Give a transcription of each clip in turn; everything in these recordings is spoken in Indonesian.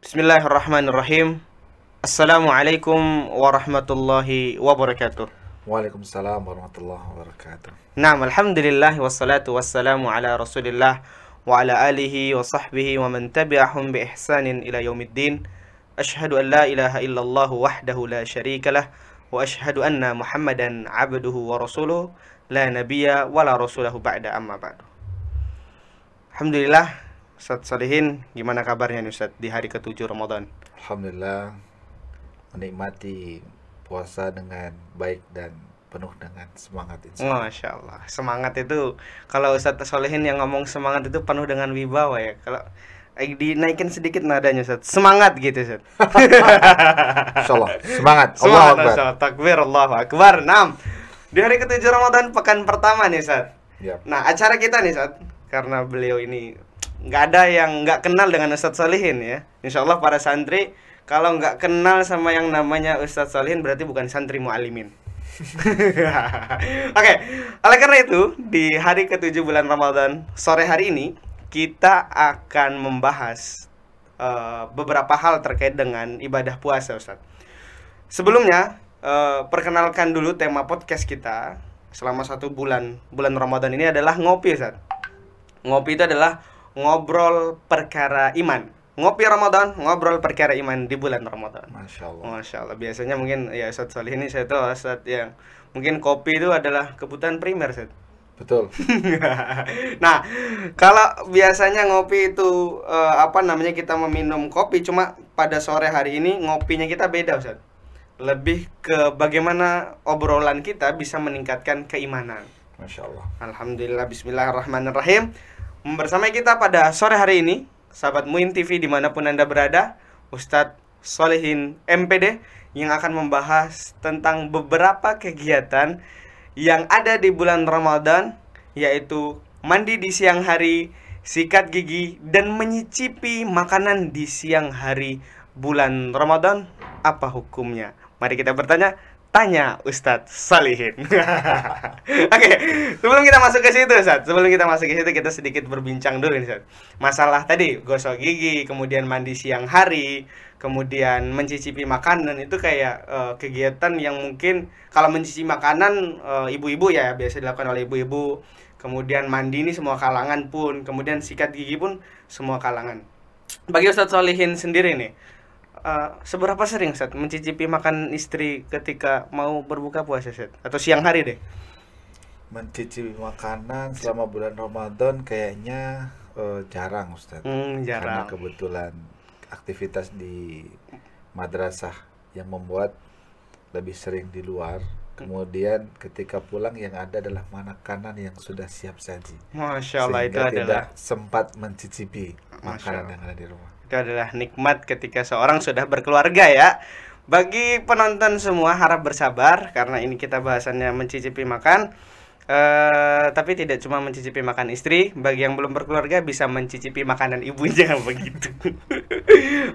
Bismillahirrahmanirrahim. Assalamualaikum warahmatullahi wabarakatuh. Waalaikumsalam warahmatullahi wabarakatuh. Naam, alhamdulillah wassalatu wassalamu ala Rasulillah wa ala alihi wa sahbihi wa man tabi'ahum bi ihsanin ila yaumiddin. Asyhadu an la ilaha illallah wahdahu la syarikalah wa asyhadu anna Muhammadan abduhu wa rasuluh la nabiyya wa la rasulahu ba'da amma ba'du. Alhamdulillah, Ustaz Solihin, gimana kabarnya nih Ustaz di hari ke-7 Ramadan? Alhamdulillah, menikmati puasa dengan baik dan penuh dengan semangat insya Masya Allah. Semangat itu, kalau Ustadz Solihin yang ngomong semangat itu penuh dengan wibawa ya. Kalau dinaikin sedikit nadanya Ustadz, semangat gitu Ustadz. Allah. Semangat. Allah Semangat, Akbar. Masya Allah. Takbir, Allahu Akbar. Di hari ke-7 Ramadan, pekan pertama nih Ustadz. Yap. Nah, acara kita nih Ustadz, karena beliau ini nggak ada yang nggak kenal dengan Ustadz Solihin ya. Insya Allah para santri, kalau nggak kenal sama yang namanya Ustadz Solihin berarti bukan santri mu'alimin. Oke, oleh karena itu di hari ke-7 bulan Ramadan, sore hari ini kita akan membahas beberapa hal terkait dengan ibadah puasa, Ustadz. Sebelumnya, perkenalkan dulu tema podcast kita selama 1 bulan Ramadan ini adalah ngopi, Ustadz. Ngopi itu adalah ngobrol perkara iman. Ngopi Ramadan, ngobrol perkara iman di bulan Ramadan. Masya Allah. Masya Allah. Biasanya mungkin ya Ustadz Solih ini saya tahu Ustadz yang mungkin kopi itu adalah kebutuhan primer, Ustadz. Betul. Nah, kalau biasanya ngopi itu kita meminum kopi, cuma pada sore hari ini ngopinya kita beda, Ustadz. Lebih ke bagaimana obrolan kita bisa meningkatkan keimanan. Masya Allah. Alhamdulillah, bismillahirrahmanirrahim. Bersama kita pada sore hari ini, sahabat Muin TV dimanapun Anda berada, Ustadz Solihin MPD yang akan membahas tentang beberapa kegiatan yang ada di bulan Ramadan, yaitu mandi di siang hari, sikat gigi, dan menyicipi makanan di siang hari bulan Ramadan. Apa hukumnya? Mari kita bertanya. Tanya Ustadz Solihin. Oke, sebelum kita masuk ke situ, Ustadz, kita sedikit berbincang dulu, Ustadz. Masalah tadi gosok gigi, kemudian mandi siang hari, kemudian mencicipi makanan itu kayak kegiatan yang mungkin kalau mencicipi makanan ibu-ibu ya biasa dilakukan oleh ibu-ibu. Kemudian mandi ini semua kalangan pun, kemudian sikat gigi pun semua kalangan. Bagi Ustadz Solihin sendiri nih, seberapa sering Ustadz mencicipi makan istri ketika mau berbuka puasa, Ustadz? Atau siang hari deh? Mencicipi makanan selama bulan Ramadan kayaknya jarang, Ustadz. Karena Jarang. kebetulan aktivitas di madrasah yang membuat lebih sering di luar. Kemudian ketika pulang yang ada adalah makanan yang sudah siap saji. Masya Allah, itu Sehingga adalah tidak sempat mencicipi Masya makanan Allah. yang ada di rumah. Itu adalah nikmat ketika seorang sudah berkeluarga ya. Bagi penonton semua harap bersabar karena ini kita bahasannya mencicipi makan. Tapi tidak cuma mencicipi makan istri, bagi yang belum berkeluarga bisa mencicipi makanan ibunya begitu.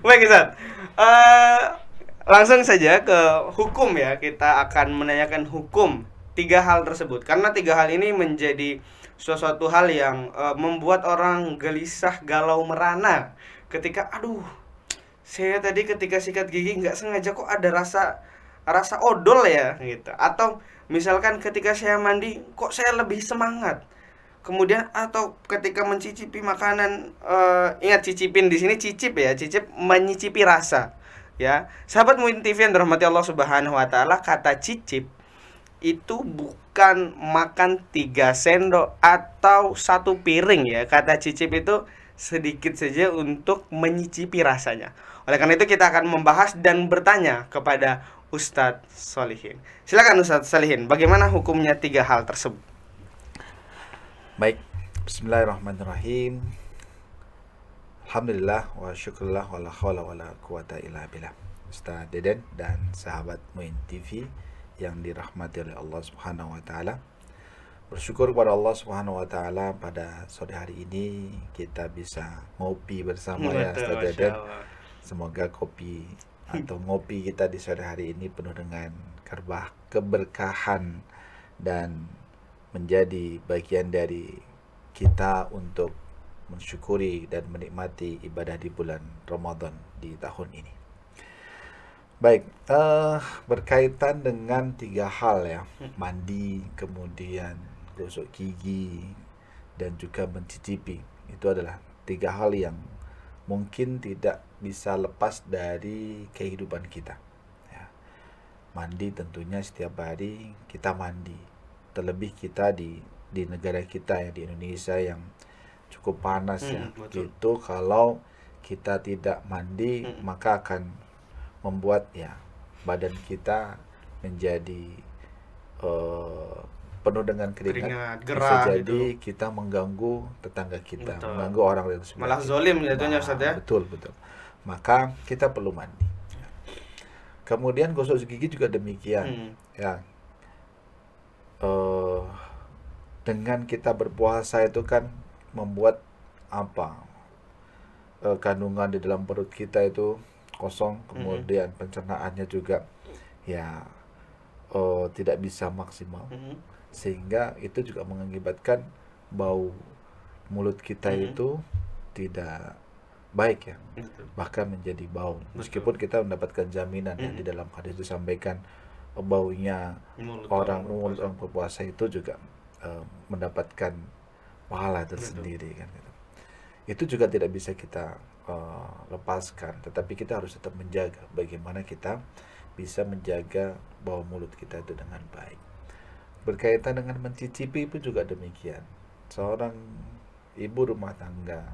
Baik Ustaz, langsung saja ke hukum ya. Kita akan menanyakan hukum 3 hal tersebut karena 3 hal ini menjadi sesuatu hal yang membuat orang gelisah, galau, merana ketika saya tadi ketika sikat gigi nggak sengaja kok ada rasa odol ya gitu, atau misalkan ketika saya mandi kok saya lebih semangat, kemudian atau ketika mencicipi makanan, ingat cicipin di sini cicip ya, cicip menyicipi rasa ya. Sahabat Muin TV yang dirahmati Allah Subhanahu wa taala, kata cicip itu bukan makan 3 sendok atau 1 piring ya. Kata cicip itu sedikit saja untuk menyicipi rasanya. Oleh karena itu kita akan membahas dan bertanya kepada Ustadz Solihin. Silakan Ustadz Solihin, bagaimana hukumnya 3 hal tersebut? Baik, bismillahirrahmanirrahim. Alhamdulillah wa syukurillah wa la hawla wa la quwata illa billah. Ustaz Deden dan sahabat Muin TV yang dirahmati oleh Allah Subhanahu wa taala. Bersyukur kepada Allah Subhanahu wa taala pada sore hari ini kita bisa ngopi bersama ya Ustaz Deden. Semoga kopi atau ngopi kita di sore hari ini penuh dengan keberkahan dan menjadi bagian dari kita untuk mensyukuri dan menikmati ibadah di bulan Ramadan di tahun ini. Baik, berkaitan dengan 3 hal ya, mandi, kemudian gosok gigi, dan juga mencicipi. Itu adalah 3 hal yang mungkin tidak bisa lepas dari kehidupan kita. Ya. Mandi tentunya setiap hari kita mandi. Terlebih kita di negara kita ya, di Indonesia yang cukup panas ya. Betul. Itu kalau kita tidak mandi maka akan membuat ya badan kita menjadi penuh dengan keringat, gerah bisa jadi gitu. kita mengganggu tetangga kita, Betul. mengganggu orang yang sebelah Malah kita. zolim jatuhnya Ustaz ya. Betul. Maka kita perlu mandi. Kemudian gosok gigi juga demikian. Ya, dengan kita berpuasa itu kan membuat kandungan di dalam perut kita itu kosong, kemudian pencernaannya juga ya tidak bisa maksimal, sehingga itu juga mengakibatkan bau mulut kita itu tidak baik ya, bahkan menjadi bau. Meskipun kita mendapatkan jaminan ya, di dalam hadis disampaikan baunya orang berpuasa itu juga mendapatkan pahala tersendiri kan gitu. Itu juga tidak bisa kita lepaskan, tetapi kita harus tetap menjaga bagaimana kita bisa menjaga bau mulut kita itu dengan baik. Berkaitan dengan mencicipi pun juga demikian. Seorang ibu rumah tangga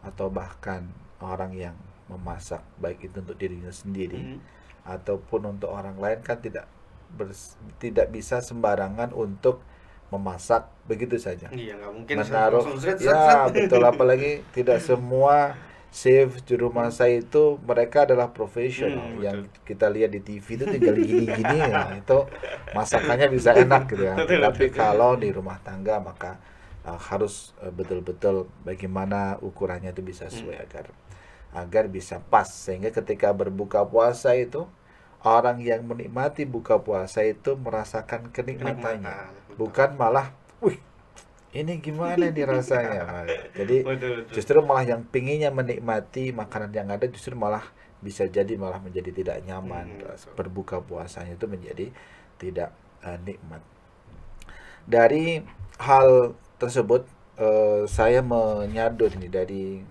atau bahkan orang yang memasak, baik itu untuk dirinya sendiri ataupun untuk orang lain, kan tidak bisa sembarangan untuk memasak begitu saja. Iya, nggak mungkin Menaruh langsung ya betul, apalagi tidak semua chef juru masak itu mereka adalah profesional. Yang kita lihat di TV itu tinggal gini-gini ya, itu masakannya bisa enak gitu ya. Tapi kalau di rumah tangga maka harus betul-betul bagaimana ukurannya itu bisa sesuai agar bisa pas, sehingga ketika berbuka puasa itu orang yang menikmati buka puasa itu merasakan kenikmatannya, bukan malah, wih ini gimana nih rasanya. Jadi justru malah yang pinginnya menikmati makanan yang ada justru malah bisa jadi malah menjadi tidak nyaman. Berbuka puasanya itu menjadi tidak nikmat. Dari hal tersebut saya menyadar ini dari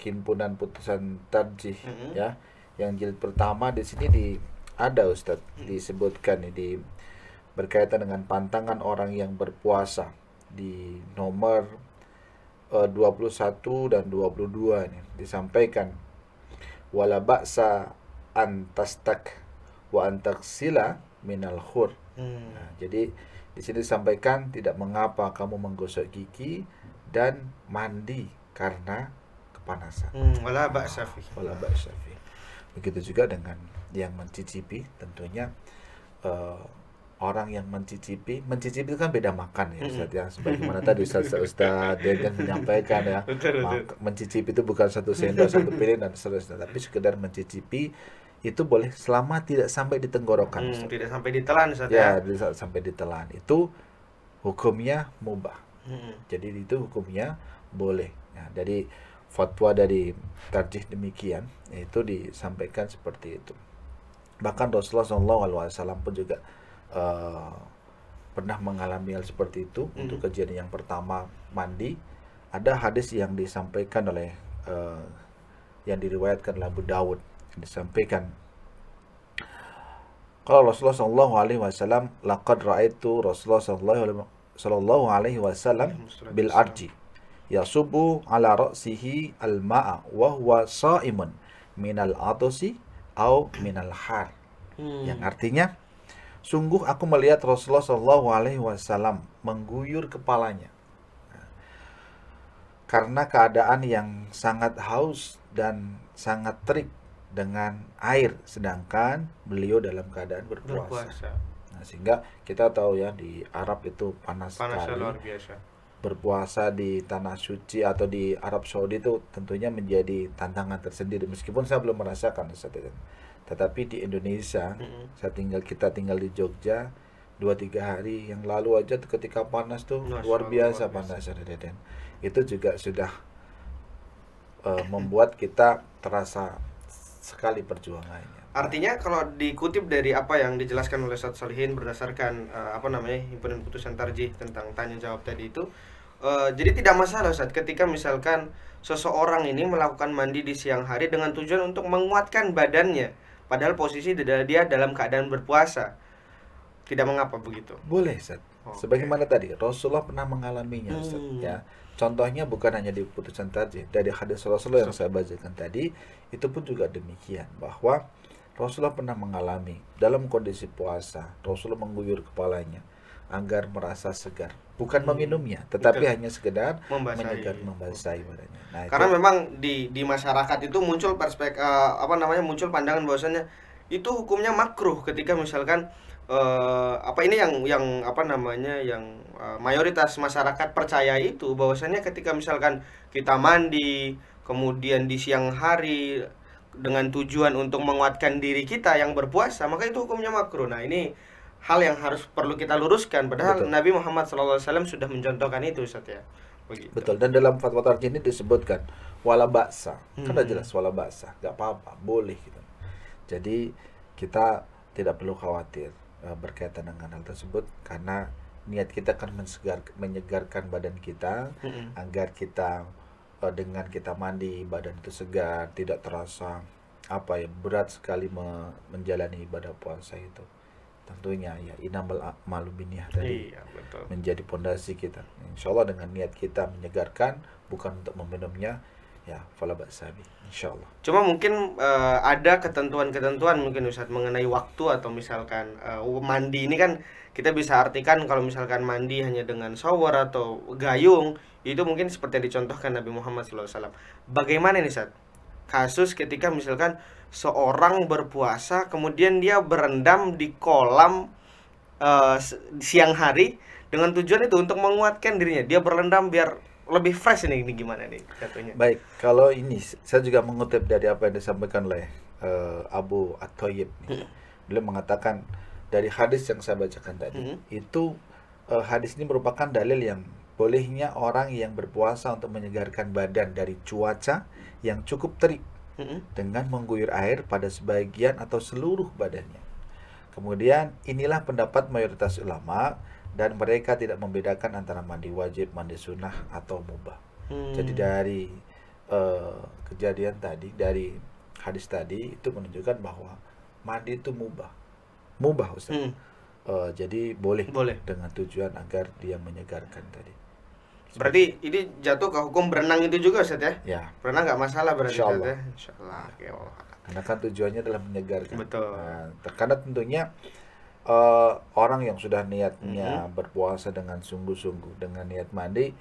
himpunan putusan tarjih ya, yang jilid pertama di sini ada Ustadz disebutkan ini berkaitan dengan pantangan orang yang berpuasa di nomor 21 dan 22 ini disampaikan, wala ba'sa antastak wa antaksila minal khur. Nah, jadi di sini disampaikan tidak mengapa kamu menggosok gigi dan mandi karena kepanasan. Wala ba'sa fi. Wala ba'sa fi. Begitu juga dengan yang mencicipi, tentunya orang yang mencicipi itu kan beda makan ya Ustaz ya, sebagaimana tadi Ustaz Dedan menyampaikan ya, mencicipi itu bukan satu sendok satu piring dan seterusnya, tapi sekedar mencicipi itu boleh selama tidak sampai di tenggorokan, tidak sampai ditelan Ustaz ya. Tidak sampai ditelan itu hukumnya mubah. Jadi itu hukumnya boleh. Nah, dari fatwa dari tarjih demikian, itu disampaikan seperti itu. Bahkan Rasulullah SAW pun juga pernah mengalami hal seperti itu. Untuk kejadian yang pertama mandi, ada hadis yang disampaikan oleh yang diriwayatkan oleh Abu Dawud, yang disampaikan kalau Rasulullah SAW, laqad ra'aitu Rasulullah SAW bil arji yasubu ala ra'sihi al-ma'a wa huwa sha'imun minal atosi au minal har. Yang artinya, sungguh aku melihat Rasulullah SAW mengguyur kepalanya karena keadaan yang sangat haus dan sangat terik dengan air, sedangkan beliau dalam keadaan berpuasa. Nah, sehingga kita tahu ya, di Arab itu panas sekali. Luar biasa. Berpuasa di tanah suci atau di Arab Saudi itu tentunya menjadi tantangan tersendiri, meskipun saya belum merasakan saat itu. Tetapi di Indonesia, kita tinggal di Jogja 2-3 hari yang lalu aja ketika panas tuh luar biasa panas. Itu juga sudah membuat kita terasa sekali perjuangannya. Artinya kalau dikutip dari apa yang dijelaskan oleh Ustadz Solihin berdasarkan himpunan putusan tarjih tentang tanya jawab tadi itu, jadi tidak masalah Ustadz ketika misalkan seseorang ini melakukan mandi di siang hari dengan tujuan untuk menguatkan badannya, padahal posisi dia dalam keadaan berpuasa, tidak mengapa begitu. Boleh Ustaz. Sebagaimana tadi Rasulullah pernah mengalaminya Ustaz, ya. Contohnya bukan hanya di putusan tarjih, dari hadis Rasulullah yang saya bacakan tadi itu pun juga demikian, bahwa Rasulullah pernah mengalami dalam kondisi puasa, Rasulullah mengguyur kepalanya agar merasa segar, bukan meminumnya, tetapi hanya sekedar membasahi badannya. Nah, karena memang di masyarakat itu muncul muncul pandangan bahwasannya itu hukumnya makruh ketika misalkan mayoritas masyarakat percaya itu bahwasannya ketika misalkan kita mandi kemudian di siang hari dengan tujuan untuk menguatkan diri kita yang berpuasa, maka itu hukumnya makruh. Nah, ini hal yang perlu kita luruskan, padahal betul. Nabi Muhammad SAW sudah mencontohkan itu, Ustaz, ya. Begitu. Betul, dan dalam fatwa tarjih ini disebutkan wala ba'sa. Kan udah jelas wala ba'sa, enggak apa-apa, boleh gitu. Jadi kita tidak perlu khawatir berkaitan dengan hal tersebut, karena niat kita akan menyegarkan badan kita agar kita dengan kita mandi badan itu segar, tidak terasa berat sekali menjalani ibadah puasa itu. Tentunya ya inamal a'malu binniyah tadi menjadi pondasi kita. Insyaallah dengan niat kita menyegarkan bukan untuk meminumnya, ya fala ba'sabi insyaallah. Cuma mungkin ada ketentuan-ketentuan mungkin Ustaz mengenai waktu, atau misalkan mandi ini kan kita bisa artikan kalau misalkan mandi hanya dengan shower atau gayung, itu mungkin seperti yang dicontohkan Nabi Muhammad SAW. Bagaimana nih Ustaz kasus ketika misalkan seorang berpuasa kemudian dia berendam di kolam siang hari dengan tujuan itu untuk menguatkan dirinya, dia berendam biar lebih fresh, ini gimana nih katanya? Baik, kalau ini saya juga mengutip dari apa yang disampaikan oleh Abu At-Thayyib nih. Beliau mengatakan dari hadis yang saya bacakan tadi, itu hadis ini merupakan dalil yang bolehnya orang yang berpuasa untuk menyegarkan badan dari cuaca yang cukup terik dengan mengguyur air pada sebagian atau seluruh badannya. Kemudian inilah pendapat mayoritas ulama, dan mereka tidak membedakan antara mandi wajib, mandi sunnah atau mubah. Jadi dari kejadian tadi, dari hadis tadi itu menunjukkan bahwa mandi itu mubah Ustaz. Jadi boleh dengan tujuan agar dia menyegarkan tadi. Berarti ini jatuh ke hukum berenang itu juga Ustaz, ya? Ya. Berenang nggak masalah berarti Ustaz, ya? Insyaallah. Karena kan tujuannya adalah menyegarkan. Betul. Nah, karena tentunya orang yang sudah niatnya berpuasa dengan sungguh-sungguh dengan niat mandi,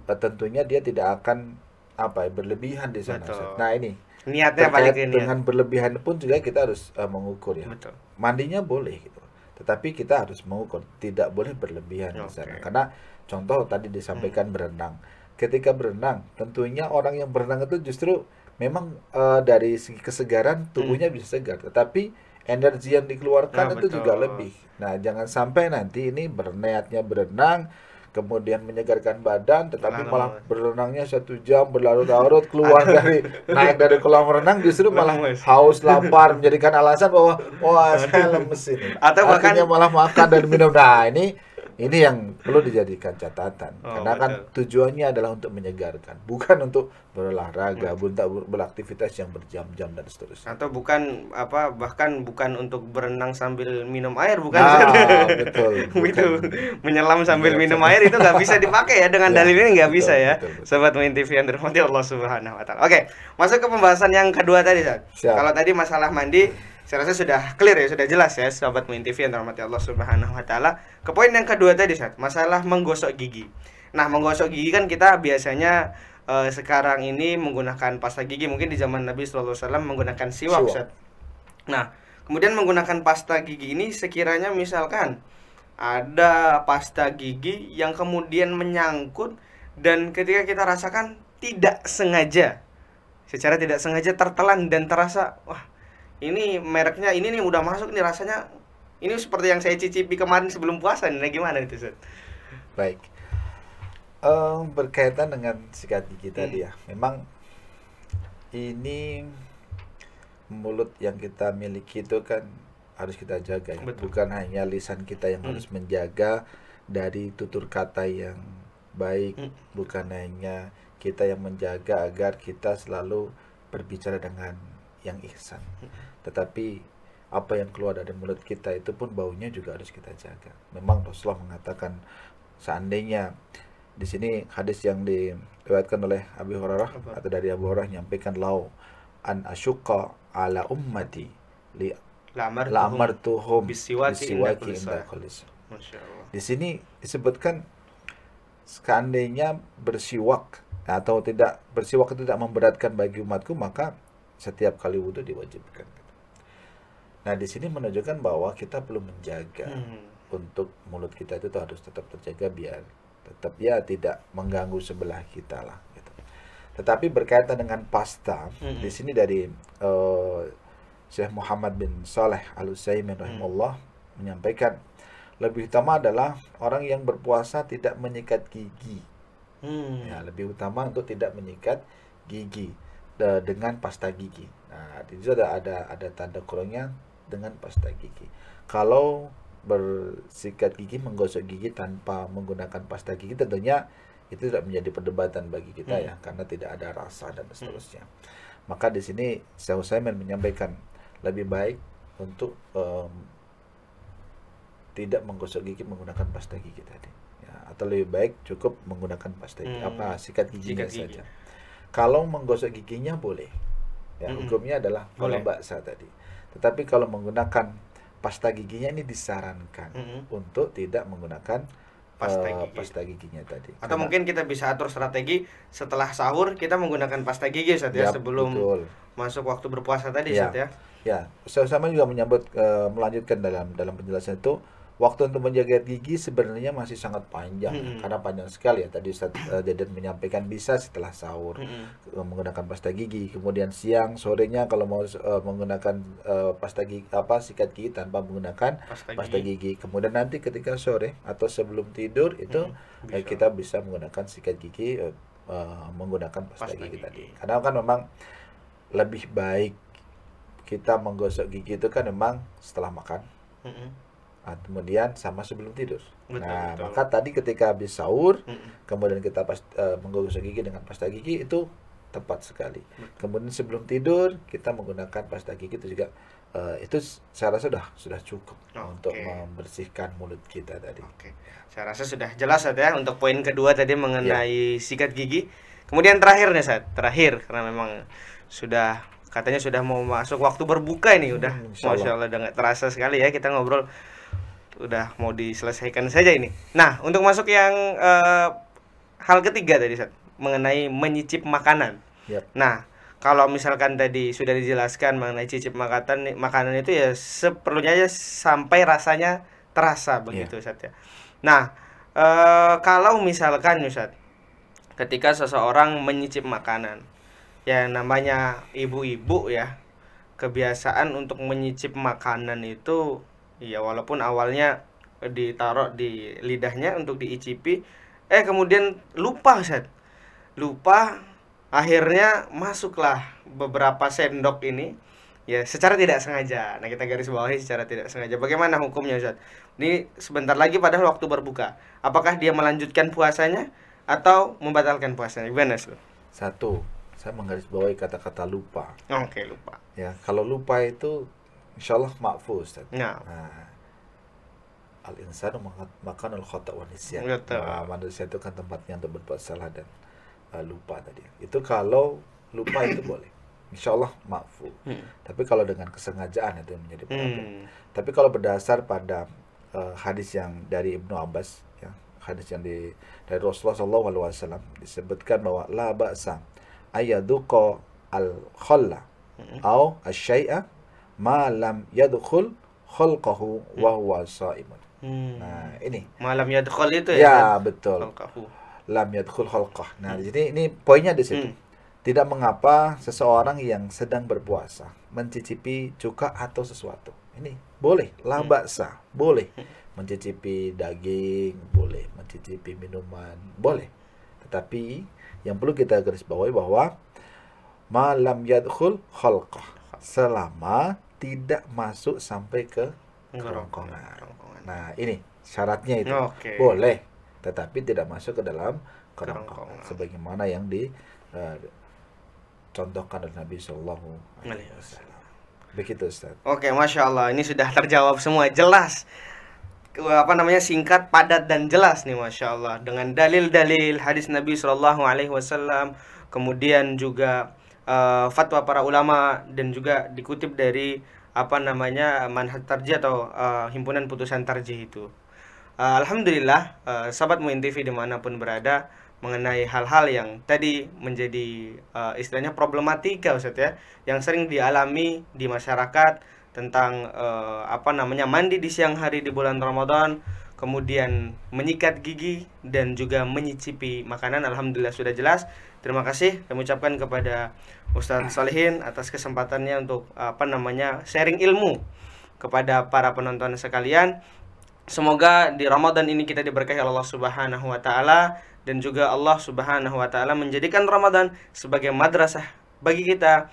tentunya dia tidak akan berlebihan di sana. Betul. Nah, ini niatnya balik ke niat. Dengan berlebihan pun juga kita harus mengukur, ya. Betul. Mandinya boleh gitu, tetapi kita harus mengukur, tidak boleh berlebihan di sana. Karena contoh tadi disampaikan berenang. Ketika berenang, tentunya orang yang berenang itu justru memang dari segi kesegaran tubuhnya bisa segar, tetapi energi yang dikeluarkan itu juga lebih. Nah, jangan sampai nanti ini berniatnya berenang, kemudian menyegarkan badan, tetapi malah berenangnya 1 jam berlarut-larut, keluar naik dari kolam renang justru malah haus, lapar, menjadikan alasan bahwa saya lemes ini. Atau bahkan malah makan dan minum. Nah, ini yang perlu dijadikan catatan, karena kan tujuannya adalah untuk menyegarkan, bukan untuk berolahraga, beraktivitas yang berjam-jam dan seterusnya. Atau bahkan bukan untuk berenang sambil minum air, bukan? Betul. Itu menyelam sambil minum air itu nggak bisa dipakai ya, dengan dalil ini nggak bisa ya. Betul. Sobat Muin TV yang dirahmati Allah Subhanahu Wa Taala. Oke, masuk ke pembahasan yang kedua tadi, Ustaz. Kalau tadi masalah mandi saya rasa sudah clear ya, sudah jelas ya Sobat Muin TV yang dirahmati Allah Subhanahu Wa Taala. Ke poin yang kedua tadi, Ustaz, masalah menggosok gigi. Nah, menggosok gigi kan kita biasanya sekarang ini menggunakan pasta gigi, mungkin di zaman Nabi SAW menggunakan siwak, Ustaz. Nah, kemudian menggunakan pasta gigi ini sekiranya misalkan ada pasta gigi yang kemudian menyangkut, dan ketika kita rasakan secara tidak sengaja tertelan dan terasa, wah, ini mereknya ini nih udah masuk nih rasanya, ini seperti yang saya cicipi kemarin sebelum puasa nih, gimana itu, Ustaz? Baik, berkaitan dengan sikat gigi tadi ya, memang ini mulut yang kita miliki itu kan harus kita jaga ya. Betul. Bukan hanya lisan kita yang harus menjaga dari tutur kata yang baik, bukan hanya kita yang menjaga agar kita selalu berbicara dengan yang ihsan, tetapi apa yang keluar dari mulut kita itu pun baunya juga harus kita jaga. Memang Rasulullah mengatakan seandainya di sini hadis yang diriwayatkan oleh Abu Hurairah atau dari Abu Hurairah menyampaikan lau an asyqa ala ummati li la amartuhum bisiwaki bisiwaki inda inda kulli salat. Masya Allah. Di sini disebutkan seandainya bersiwak atau tidak bersiwak itu tidak memberatkan bagi umatku, maka setiap kali wudhu diwajibkan. Nah, di sini menunjukkan bahwa kita perlu menjaga untuk mulut kita itu harus tetap terjaga biar tetap ya tidak mengganggu sebelah kita lah gitu. Tetapi berkaitan dengan pasta, di sini dari Syekh Muhammad bin Saleh Al-Utsaimin rahimahullah menyampaikan lebih utama adalah orang yang berpuasa tidak menyikat gigi. Ya, lebih utama untuk tidak menyikat gigi dengan pasta gigi. Nah, di situ ada tanda kurungnya dengan pasta gigi. Kalau bersikat gigi, menggosok gigi tanpa menggunakan pasta gigi, tentunya itu tidak menjadi perdebatan bagi kita ya, karena tidak ada rasa dan seterusnya. Maka di sini Syekh Utsaimin menyampaikan lebih baik untuk tidak menggosok gigi menggunakan pasta gigi tadi. Ya, atau lebih baik cukup menggunakan pasta gigi, sikat giginya saja. Kalau menggosok giginya boleh. Ya, hukumnya adalah kalau baksa tadi. Tetapi kalau menggunakan pasta giginya ini disarankan untuk tidak menggunakan pasta giginya tadi. Atau mungkin kita bisa atur strategi setelah sahur kita menggunakan pasta gigi Ustaz ya, sebelum masuk waktu berpuasa tadi Ustaz ya. Ya, sama juga melanjutkan dalam penjelasan itu, waktu untuk menjaga gigi sebenarnya masih sangat panjang karena panjang sekali ya. Tadi Ustaz Deden menyampaikan bisa setelah sahur menggunakan pasta gigi, kemudian siang sorenya kalau mau menggunakan pasta gigi sikat gigi tanpa menggunakan pasta gigi. Kemudian nanti ketika sore atau sebelum tidur itu kita bisa menggunakan sikat gigi menggunakan pasta gigi tadi. Karena kan memang lebih baik kita menggosok gigi itu kan memang setelah makan. Kemudian sama sebelum tidur. Betul. Maka tadi ketika habis sahur, kemudian kita menggosok gigi dengan pasta gigi itu tepat sekali. Kemudian sebelum tidur kita menggunakan pasta gigi itu juga itu saya rasa sudah cukup untuk membersihkan mulut kita tadi. Saya rasa sudah jelas ya untuk poin kedua tadi mengenai sikat gigi. Kemudian terakhir nih Ustaz, karena memang katanya sudah mau masuk waktu berbuka ini udah. Masya Allah udah gak terasa sekali ya kita ngobrol. Udah mau diselesaikan saja ini. Nah, untuk masuk yang hal ketiga tadi Ustaz, mengenai menyicip makanan. Nah, kalau misalkan tadi sudah dijelaskan mengenai cicip makanan itu ya seperlunya aja sampai rasanya terasa begitu Ustaz ya. Nah, kalau misalkan Ustaz ketika seseorang menyicip makanan, ya namanya ibu-ibu ya, kebiasaan untuk menyicip makanan itu ya walaupun awalnya ditaruh di lidahnya untuk diicipi, kemudian lupa Ustaz. Lupa, akhirnya masuklah beberapa sendok ini ya secara tidak sengaja. Nah, kita garis bawahi secara tidak sengaja. Bagaimana hukumnya Ustaz? Ini sebentar lagi padahal waktu berbuka. Apakah dia melanjutkan puasanya atau membatalkan puasanya? Gimana Ustaz? Satu, saya menggarisbawahi kata-kata lupa. Lupa. Ya, kalau lupa itu insyaallah ma'fu Ustaz. Al-insanu makanul khata' wa nisyan. Manusia itu kan tempatnya untuk berbuat salah dan lupa tadi. Itu kalau lupa itu boleh. Insyaallah ma'fu. Tapi kalau dengan kesengajaan itu menjadi problem. Tapi kalau berdasar pada hadis yang dari Ibnu Abbas ya, hadis yang dari Rasulullah SAW disebutkan bahwa la ba'sa ayaduqa al-khalla au asy-syai'a ma lam yadkhul khalqahu wa huwa sha'imun. Nah, ini malam yadkhul itu ya betul. Khalqahu. Lam yadkhul khalqah. Nah, jadi ini poinnya di situ. Tidak mengapa seseorang yang sedang berpuasa mencicipi cuka atau sesuatu. Ini boleh, la ba'sa, boleh. Mencicipi daging, boleh. Mencicipi minuman, boleh. Tetapi yang perlu kita garis bawahi bahwa ma lam yadkhul khalqah, selama tidak masuk sampai ke kerongkongan. Nah, ini syaratnya itu. Oke. Boleh, tetapi tidak masuk ke dalam kerongkongan. Kerongkongan. Sebagaimana yang dicontohkan oleh Nabi Shallallahu Alaihi Wasallam. Begitu, Ustaz. Oke, Masya Allah, ini sudah terjawab semua, jelas. Singkat, padat, dan jelas nih, Masya Allah. Dengan dalil-dalil hadis Nabi Shallallahu Alaihi Wasallam, kemudian juga fatwa para ulama, dan juga dikutip dari manhaj tarjih atau himpunan putusan tarjih itu. Alhamdulillah, sahabat Muin TV dimanapun berada, mengenai hal-hal yang tadi menjadi istilahnya problematika, Ustaz ya, yang sering dialami di masyarakat tentang mandi di siang hari di bulan Ramadan, kemudian menyikat gigi dan juga menyicipi makanan. Alhamdulillah sudah jelas. Terima kasih kami ucapkan kepada Ustadz Salihin atas kesempatannya untuk sharing ilmu kepada para penonton sekalian. Semoga di Ramadan ini kita diberkahi Allah Subhanahu wa taala, dan juga Allah Subhanahu wa taala menjadikan Ramadan sebagai madrasah bagi kita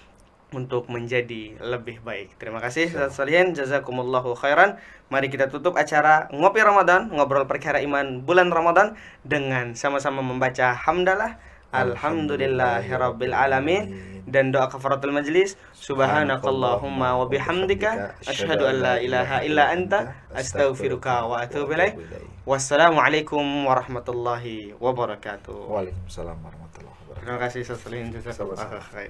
untuk menjadi lebih baik. Terima kasih Ustaz Salihin, jazakumullahu khairan. Mari kita tutup acara Ngopi Ramadan, ngobrol perkara iman bulan Ramadan, dengan sama-sama membaca hamdalah alhamdulillahirabbil alamin dan doa kafaratul majlis. Subhanakallahumma wa bihamdika asyhadu an la ilaha illa anta astaghfiruka wa atubu ilaik. Wassalamualaikum warahmatullahi wabarakatuh. Waalaikumsalam warahmatullahi wabarakatuh. Terima kasih Ustaz Salihin, jazakallahu khairan.